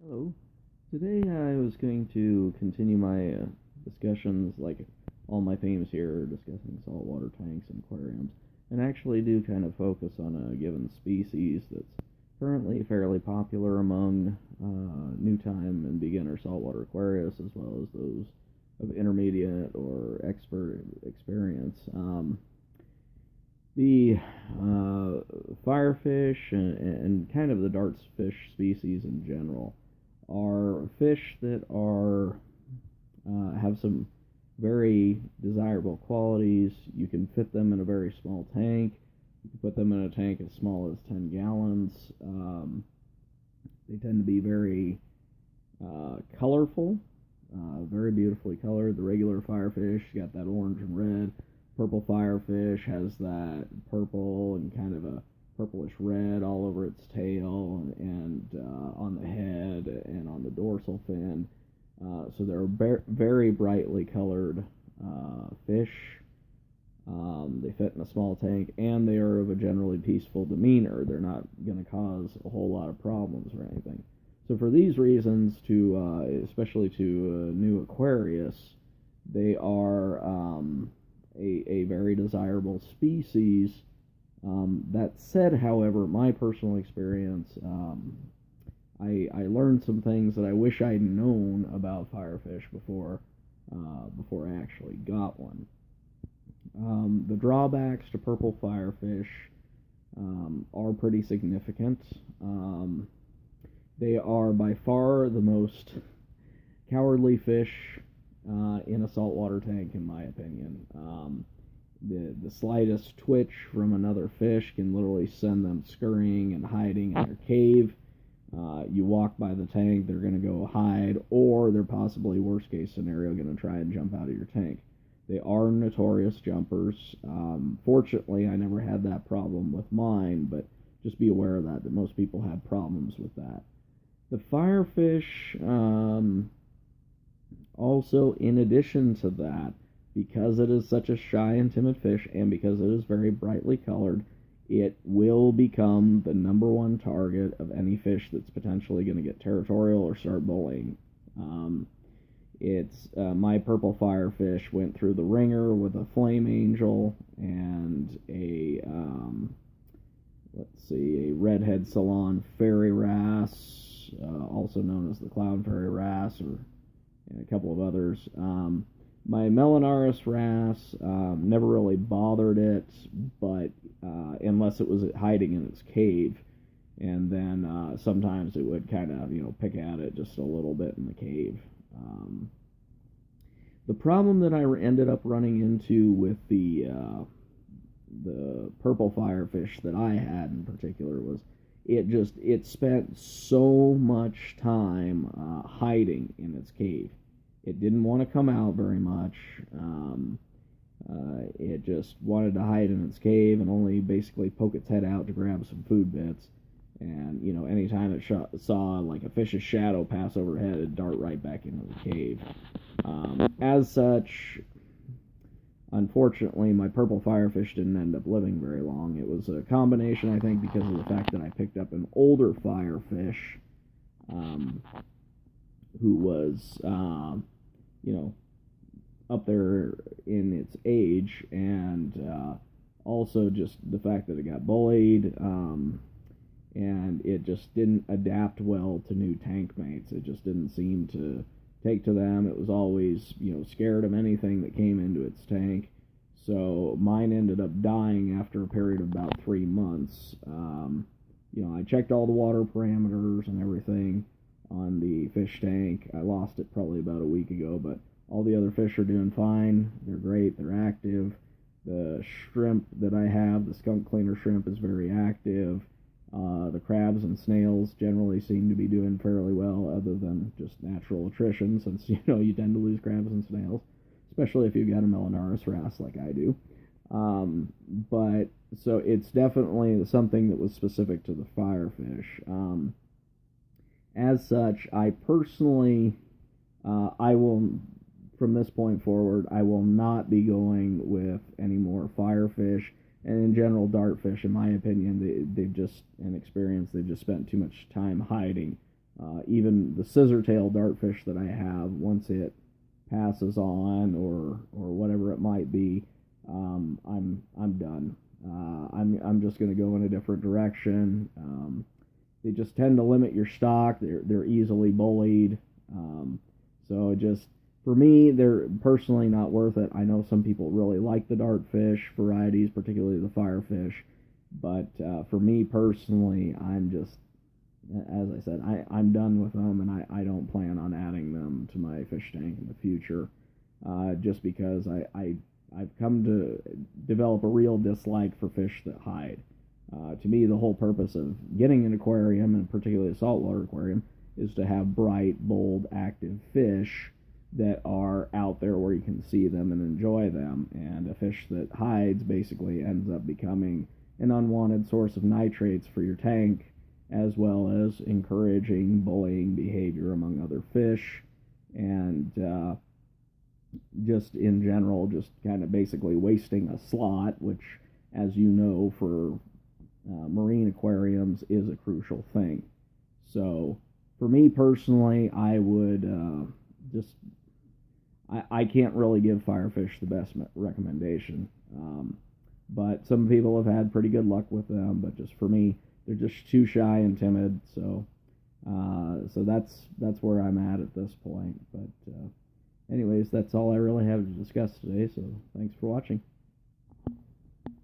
Hello. Today I was going to continue my discussions, like all my themes here, discussing saltwater tanks and aquariums, and actually do kind of focus on a given species that's currently fairly popular among new time and beginner saltwater aquarists, as well as those of intermediate or expert experience. The firefish and kind of the dartfish species in general are fish that are have some very desirable qualities. You can fit them in a very small tank. You can put them in a tank as small as 10 gallons. They tend to be very colorful, very beautifully colored. The regular firefish got that orange and red. Purple firefish has that purple and kind of a purplish red all over its tail and on the head and on the dorsal fin. So they're very brightly colored fish. They fit in a small tank, and they are of a generally peaceful demeanor. They're not going to cause a whole lot of problems or anything. So for these reasons, especially to new Aquarius, they are a very desirable species. That said, however, my personal experience, I learned some things that I wish I'd known about firefish before I actually got one. The drawbacks to purple firefish are pretty significant. They are by far the most cowardly fish in a saltwater tank, in my opinion. The slightest twitch from another fish can literally send them scurrying and hiding in their cave. You walk by the tank, they're going to go hide, or they're possibly, worst case scenario, going to try and jump out of your tank. They are notorious jumpers. Fortunately, I never had that problem with mine, but just be aware of that most people have problems with that. The firefish, also, in addition to that, because it is such a shy and timid fish, and because it is very brightly colored, it will become the number one target of any fish that's potentially going to get territorial or start bullying. My purple firefish went through the ringer with a flame angel and a redhead salon fairy wrasse, also known as the clown fairy wrasse, and a couple of others. My Melanaris wrasse never really bothered it, but unless it was hiding in its cave, and then sometimes it would kind of pick at it just a little bit in the cave. The problem that I ended up running into with the purple firefish that I had in particular was it spent so much time hiding in its cave. It didn't want to come out very much. It just wanted to hide in its cave and only basically poke its head out to grab some food bits. And, anytime it saw like a fish's shadow pass overhead, it'd dart right back into the cave. As such, unfortunately, my purple firefish didn't end up living very long. It was a combination, I think, because of the fact that I picked up an older firefish who was, up there in its age, and also just the fact that it got bullied, and it just didn't adapt well to new tank mates. It just didn't seem to take to them. It was always, scared of anything that came into its tank. So mine ended up dying after a period of about 3 months. I checked all the water parameters and everything on the fish tank. I lost it probably about a week ago, but all the other fish are doing fine. They're great. They're active. The shrimp that I have, the skunk cleaner shrimp, is very active. The crabs and snails generally seem to be doing fairly well, other than just natural attrition, since you tend to lose crabs and snails, especially if you've got a Melanaris wrasse like I do. But so it's definitely something that was specific to the firefish. As such, I personally, I will, from this point forward, I will not be going with any more firefish. And in general, dartfish, in my opinion, they've just spent too much time hiding Even the scissor-tailed dartfish that I have, once it passes on or whatever it might be, I'm done. I'm just going to go in a different direction. They just tend to limit your stock. They're easily bullied. So just for me, they're personally not worth it. I know some people really like the dartfish varieties, particularly the Firefish, but for me personally, I'm just, as I said, I'm done with them, and I don't plan on adding them to my fish tank in the future, just because I've come to develop a real dislike for fish that hide. To me, the whole purpose of getting an aquarium, and particularly a saltwater aquarium, is to have bright, bold, active fish that are out there where you can see them and enjoy them. And a fish that hides basically ends up becoming an unwanted source of nitrates for your tank, as well as encouraging bullying behavior among other fish, and just in general, just kind of basically wasting a slot, which, as you know, for marine aquariums is a crucial thing. So for me personally, I would I can't really give Firefish the best recommendation. But some people have had pretty good luck with them, but just for me, they're just too shy and timid. So that's where I'm at this point. But anyways, that's all I really have to discuss today. So thanks for watching.